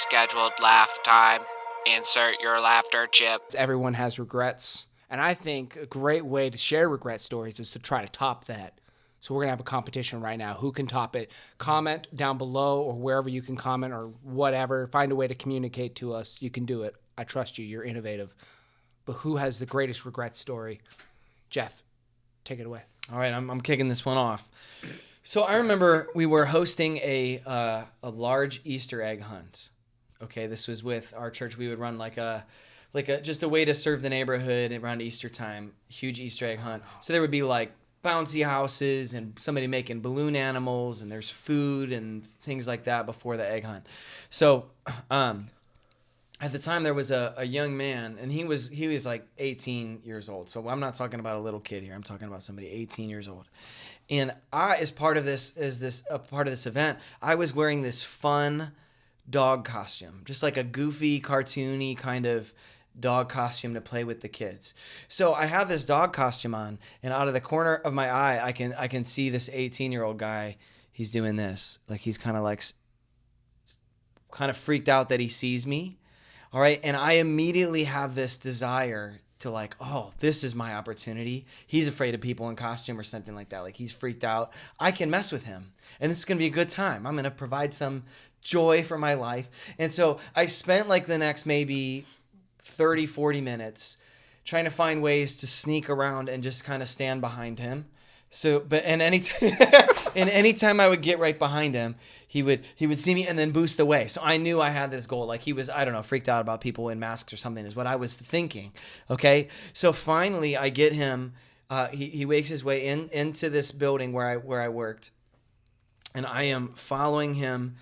scheduled laugh time. Insert your laughter chip. Everyone has regrets. And I think a great way to share regret stories is to try to top that. So we're going to have a competition right now. Who can top it? Comment down below or wherever you can comment or whatever. Find a way to communicate to us. You can do it. I trust you. You're innovative. But who has the greatest regret story? Jeff, take it away. All right, I'm kicking this one off. So I remember we were hosting a large Easter egg hunt. Okay, this was with our church. We would run like a just a way to serve the neighborhood around Easter time. Huge Easter egg hunt. So there would be like bouncy houses and somebody making balloon animals, and there's food and things like that before the egg hunt. So at the time there was a young man, and he was like 18 years old. So I'm not talking about a little kid here. I'm talking about somebody 18 years old. And I, as part of this event, I was wearing this fun dog costume, just like a goofy, cartoony kind of dog costume to play with the kids. So I have this dog costume on, and out of the corner of my eye, I can see this 18-year-old guy. He's doing this, like he's kind of freaked out that he sees me. All right, and I immediately have this desire to like, oh, this is my opportunity. He's afraid of people in costume or something like that. Like he's freaked out. I can mess with him, and this is gonna be a good time. I'm gonna provide some joy for my life. And so I spent like the next maybe 30, 40 minutes trying to find ways to sneak around and just kind of stand behind him. So, but and anytime I would get right behind him, he would see me and then boost away. So I knew I had this goal. Like he was, I don't know, freaked out about people in masks or something is what I was thinking. Okay. So finally I get him, he wakes his way into this building where I worked, and I am following him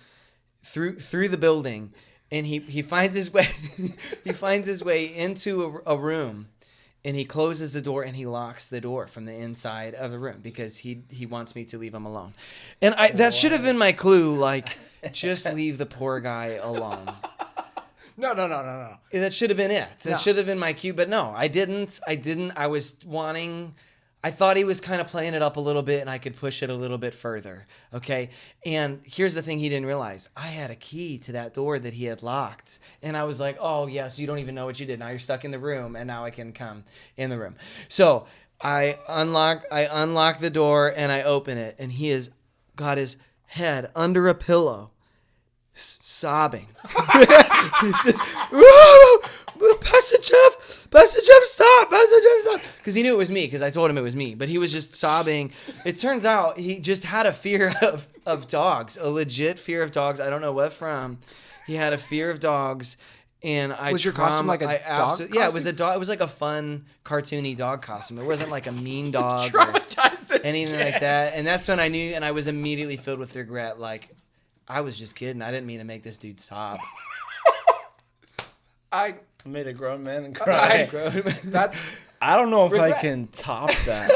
through the building, and he finds his way into a room, and he closes the door and he locks the door from the inside of the room because he wants me to leave him alone. And that should have been my clue, like just leave the poor guy alone. No. That should have been it. That should have been my cue, but no, I didn't. I thought he was kind of playing it up a little bit and I could push it a little bit further, okay? And here's the thing he didn't realize. I had a key to that door that he had locked. And I was like, oh, yes, you don't even know what you did. Now you're stuck in the room, and now I can come in the room. So I unlock the door, and I open it, and he has got his head under a pillow, sobbing. He's just, Pastor Jeff, stop, because he knew it was me, because I told him it was me, but he was just sobbing. It turns out he just had a fear of dogs, a legit fear of dogs. I don't know what from. He had a fear of dogs, and Was your costume like a dog costume? Yeah, it was a dog. It was like a fun, cartoony dog costume. It wasn't like a mean dog or anything like that. And that's when I knew, and I was immediately filled with regret. Like, I was just kidding. I didn't mean to make this dude sob. I made a grown man cry. I don't know if regret. I can top that.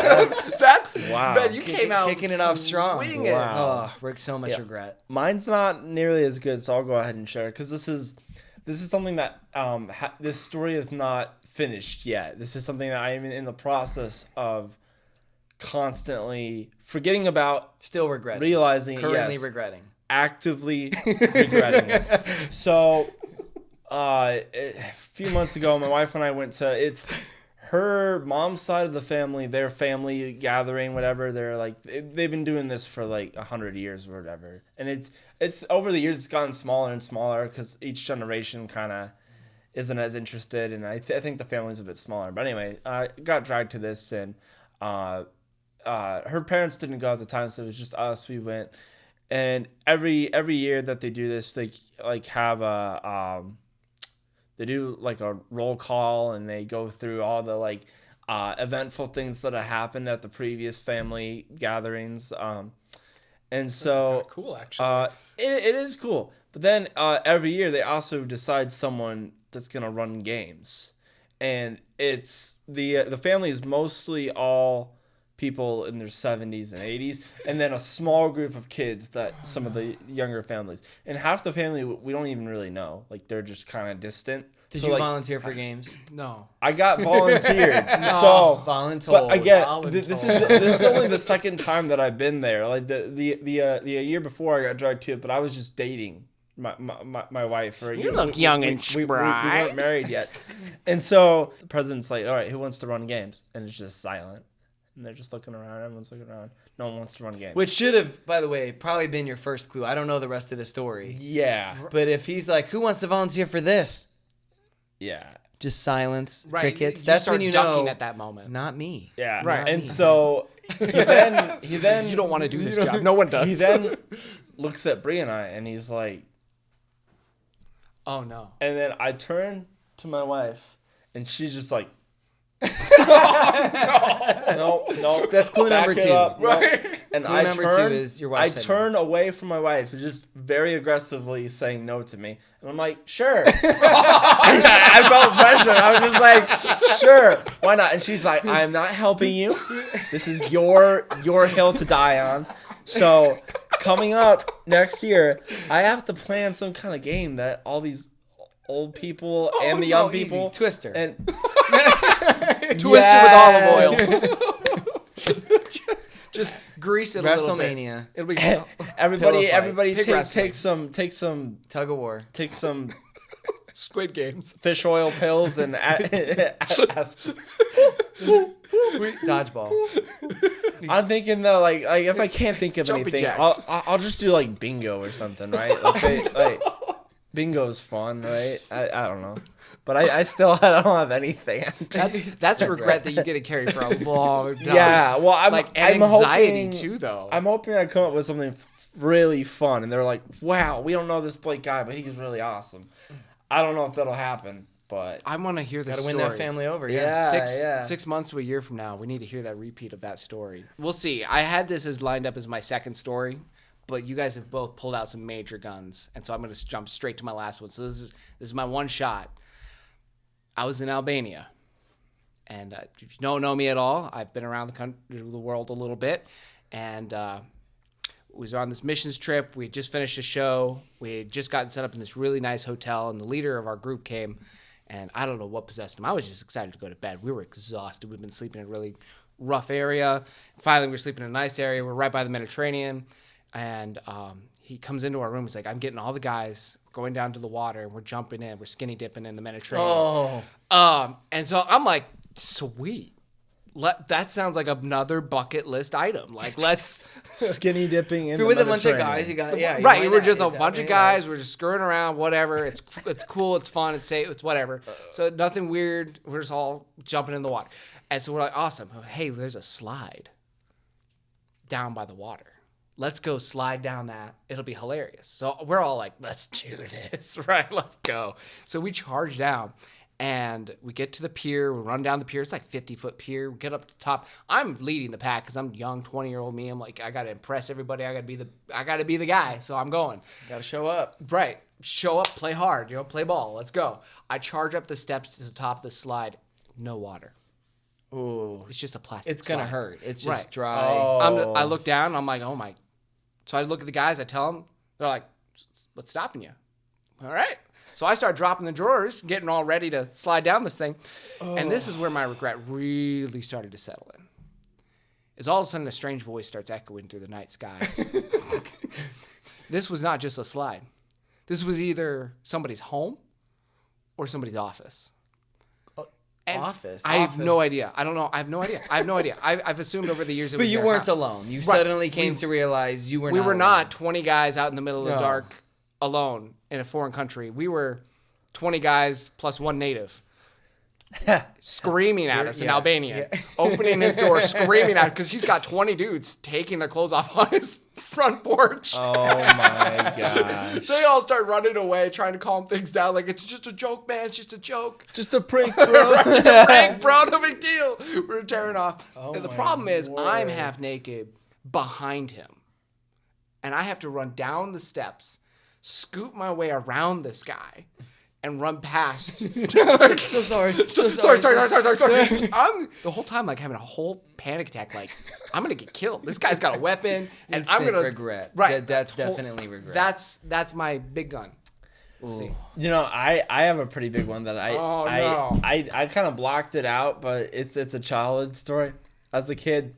That's wow. Man, you came out kicking it off strong. Wow. Oh, Rick, so much regret. Mine's not nearly as good, so I'll go ahead and share it because this is something that this story is not finished yet. This is something that I am in the process of constantly forgetting about, Still regretting. realizing, Currently yes, regretting. actively regretting this. So, a few months ago, my wife and I went to her mom's side of the family, their family gathering, whatever. They're like, they've been doing this for like 100 years or whatever. And it's over the years, it's gotten smaller and smaller because each generation kind of isn't as interested. And I think the family's a bit smaller. But anyway, I got dragged to this, and her parents didn't go at the time, so it was just us. We went, and every year that they do this, they like have they do like a roll call, and they go through all the like eventful things that have happened at the previous family gatherings. And so That's cool, actually. it is cool. But then every year they also decide someone that's gonna run games, and it's the family is mostly all people in their 70s and 80s, and then a small group of kids that some of the younger families, and half the family we don't even really know, like they're just kind of distant. Did So, you like, volunteer for games? No. I got volunteered. No, So voluntold. but again, this is only the second time that I've been there. Like the year before I got dragged to it, but I was just dating my wife. Or You look young and we spry. weren't married yet, and so the president's like, all right, who wants to run games? And it's just silent, and they're just looking around. Everyone's looking around. No one wants to run games. Which should have, by the way, probably been your first clue. I don't know the rest of the story. Yeah, But if he's like, who wants to volunteer for this? yeah, Just silence, Right. crickets. You That's start when you ducking know. at that moment. Not me. yeah. Right. And so he then You don't want to do this job. No one does. He then looks at Bree and I, and he's like, oh no. and then I turn to my wife, and she's just like, no. That's clue back number it 2. up, no. And Clue I number turn, 2 is your I wife said turn away from my wife, who's just very aggressively saying no to me, and I'm like, sure. I felt pressure. I was just like, sure, why not? And she's like, I'm not helping you. This is your hill to die on. So coming up next year, I have to plan some kind of game that all these old people and the young easy. people Twister. and Twister with olive oil. Just grease it a little bit. WrestleMania. It'll be everybody fight. everybody Pig take wrestling. Tug of war. take some Squid Games. fish oil pills and Dodgeball. I'm thinking though, like if I can't think of Jumping anything, jacks. I'll just do like bingo or something, right? Like bingo's fun, right? I don't know, but I don't have anything. That's regret that you get to carry for a long time. Yeah, well, I'm like I'm anxiety hoping, too, though. I'm hoping I come up with something really fun, and they're like, "Wow, we don't know this Blake guy, but he's really awesome." I don't know if that'll happen, but I want to hear this Got to story. win that family over. Yeah. Yeah. 6 months to a year from now, we need to hear that repeat of that story. We'll see. I had this as lined up as my second story, but you guys have both pulled out some major guns, and so I'm going to jump straight to my last one. So this is my one shot. I was in Albania, and if you don't know me at all, I've been around the world a little bit, and we was on this missions trip. We had just finished a show. We had just gotten set up in this really nice hotel, and the leader of our group came, and I don't know what possessed him. I was just excited to go to bed. We were exhausted. We'd been sleeping in a really rough area. Finally, we were sleeping in a nice area. We're right by the Mediterranean, and he comes into our room. He's like, I'm getting all the guys going down to the water, and we're jumping in. We're skinny dipping in the Mediterranean. Oh. And so I'm like, sweet. That sounds like another bucket list item. Like, let's... skinny dipping in If you're the with a bunch of Mediterranean. guys, you got yeah. Right, why we're not? just a You bunch of definitely- guys. We're just screwing around, whatever. It's cool, it's fun, it's safe, it's whatever. So nothing weird. We're just all jumping in the water. And so we're like, awesome. Hey, there's a slide down by the water. Let's go slide down that. It'll be hilarious. So we're all like, let's do this, right? Let's go. So we charge down. And we get to the pier. We run down the pier. It's like 50-foot pier. We get up to the top. I'm leading the pack because I'm young, 20-year-old me. I'm like, I gotta impress everybody. I gotta be the guy. So I'm going. Gotta show up. Right. Show up, play hard, play ball. Let's go. I charge up the steps to the top of the slide. No water. Ooh. It's just a plastic It's gonna slide. hurt. It's just Right. dry. Oh. I look down. I'm like, oh my. So I look at the guys. I tell them. They're like, what's stopping you? All right. So I start dropping the drawers, getting all ready to slide down this thing. And this is where my regret really started to settle in. Is all of a sudden a strange voice starts echoing through the night sky. This was not just a slide. This was either somebody's home or somebody's office. And Office? I have no idea. I don't know. I have no idea. I've assumed over the years it But was you their weren't house. alone. You suddenly came to realize you were We not were alone. not 20 guys out in the middle of the No. dark alone in a foreign country. We were 20 guys plus one native screaming at us in yeah, Albanian, yeah. opening his door, screaming at us because he's got 20 dudes taking their clothes off on his front porch. Oh my gosh. They all start running away, trying to calm things down. Like, it's just a joke, man. It's just a joke. Just a prank, bro. Just a prank, bro. No big deal. We're tearing off. Oh And the my problem is, I'm word. half naked behind him. And I have to run down the steps, scoop my way around this guy, and run past. So sorry. So sorry. I'm the whole time like having a whole panic attack. Like, I'm gonna get killed. This guy's got a weapon, and I'm Instant gonna regret. Right. That's definitely regret. That's my big gun. See. You know, I have a pretty big one that Oh, no. I kind of blocked it out, but it's a childhood story. As a kid,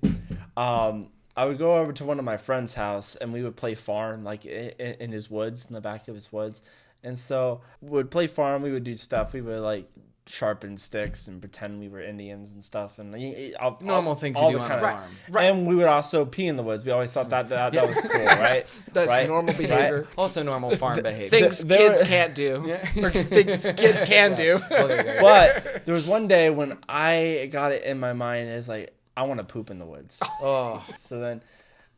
I would go over to one of my friend's house and we would play farm, like in his woods, in the back of his woods. And so we would play farm. We would do stuff. We would like sharpen sticks and pretend we were Indians and stuff. And Normal things you all do the on kind a of- farm. And we would also pee in the woods. We always thought that was cool, right? That's Right? normal behavior. Also normal farm behavior. Things there kids were- can't do. Or things kids can do. Oh, there you go. But there was one day when I got it in my mind, it's like, I want to poop in the woods. Oh, So then,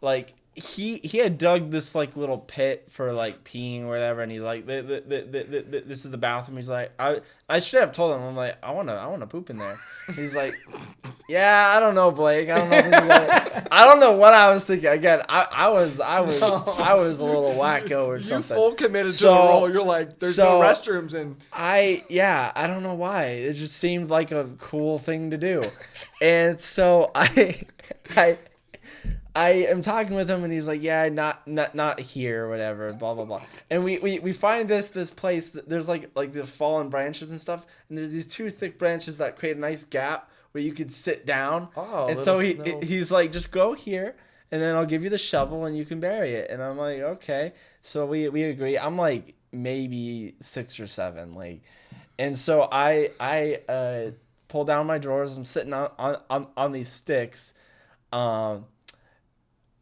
like, he had dug this like little pit for like peeing or whatever, and he's like, "This is the bathroom." He's like, I should have told him. I'm like, I wanna poop in there. He's like, yeah, I don't know, Blake. I don't know. If this is gonna... I don't know what I was thinking. Again, I was a little wacko or You something. full committed to So- the role. You're like, there's no so- restrooms and I don't know why. It just seemed like a cool thing to do. And so I am talking with him and he's like, yeah, not here or whatever, blah blah blah. And we find this place that there's like the fallen branches and stuff, and there's these two thick branches that create a nice gap where you could sit down. Oh, and so he's like, just go here and then I'll give you the shovel and you can bury it. And I'm like, okay. So we agree. I'm like maybe 6 or 7, like, and so I pull down my drawers. I'm sitting on these sticks,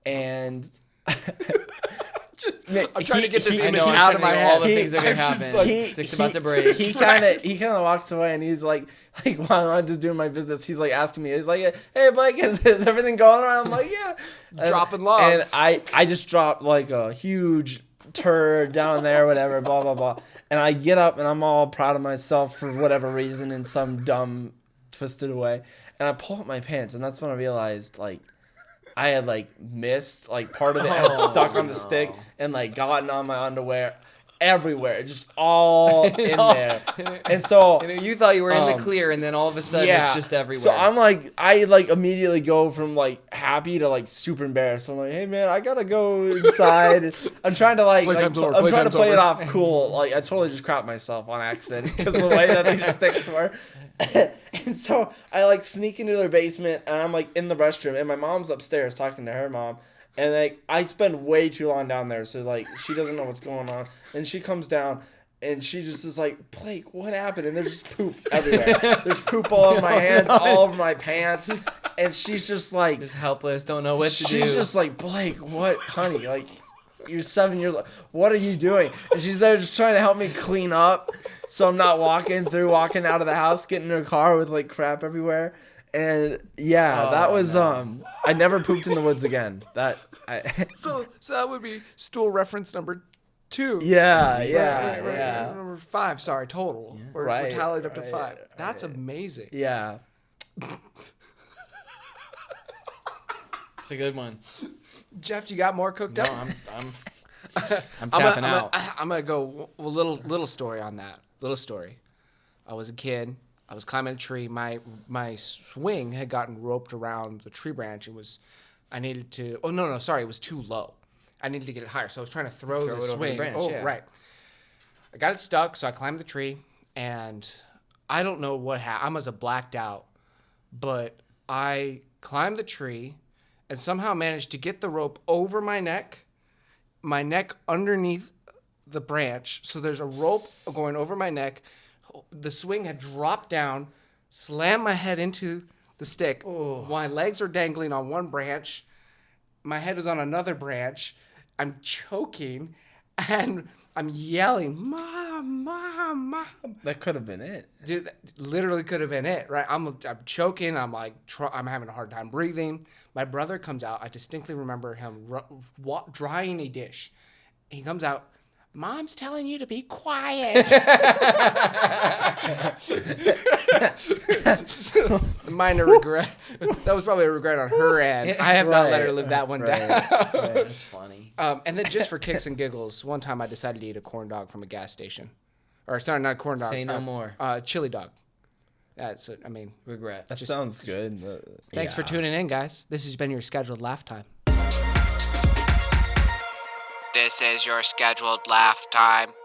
and I'm trying to get this I image know. I'm out trying of to my think of head. all the He- things that could I'm just happen. like- Stick's about to break. He kind of walks away and he's like while I'm just doing my business, he's like asking me, he's like, hey Blake, is everything going on? I'm like, yeah. Dropping logs. And I just dropped like a huge turd down there, whatever, blah blah blah. And I get up and I'm all proud of myself for whatever reason in some dumb twisted way. And I pull up my pants and that's when I realized like I had like missed like part of it had stuck on the stick and like gotten on my underwear everywhere, just all in there. And so You know, you thought you were in the clear, and then all of a sudden it's just everywhere. so I'm like, I like immediately go from like happy to like super embarrassed. So I'm like, hey man, I gotta go inside. I'm trying to like, Playtime's over, I'm trying to playtime's play it over. off cool. Like I totally just crapped myself on accident because of the way that these sticks were. And so I like sneak into their basement and I'm like in the restroom and my mom's upstairs talking to her mom. And like I spend way too long down there, so like she doesn't know what's going on. And she comes down and she just is like, Blake, what happened? And there's just poop everywhere. There's poop all over my hands, all over my pants. And she's just like, just helpless, don't know what to do. she's just like, Blake, what, honey? Like, you're 7 years old. What are you doing? And she's there just trying to help me clean up, so I'm not walking out of the house, getting in her car with like crap everywhere. And yeah, that was I never pooped in the woods again. So that would be stool reference number 2. Yeah, Right, yeah. Number 5, sorry, total. We're Right, tallied up to right, 5. That's amazing. Yeah. It's a good one. Jeff, you got more cooked No, up? I'm tapping out. I'm gonna go a little story on that. Little story. I was a kid. I was climbing a tree. My swing had gotten roped around the tree branch. It was it was too low. I needed to get it higher. So I was trying to throw Throw the it over the swing. branch, yeah. Right. I got it stuck, so I climbed the tree, and I don't know what happened. I must have blacked out, but I climbed the tree and somehow managed to get the rope over my neck underneath the branch. So there's a rope going over my neck. The swing had dropped down, slammed my head into the stick. My legs are dangling on one branch. My head was on another branch. I'm choking and I'm yelling, Mom, Mom, Mom. That could have been it. Dude, that literally could have been it, right? I'm choking. I'm like, I'm having a hard time breathing. My brother comes out. I distinctly remember him drying a dish. He comes out. Mom's telling you to be quiet. So, minor regret. That was probably a regret on her end. I have not let her live that one down. That's funny. And then just for kicks and giggles, one time I decided to eat a corn dog from a gas station. Or it's not a corn dog. Say no more. Chili dog. Regret. That sounds good. Thanks for tuning in, guys. This has been your scheduled laugh time. This is your scheduled laugh time.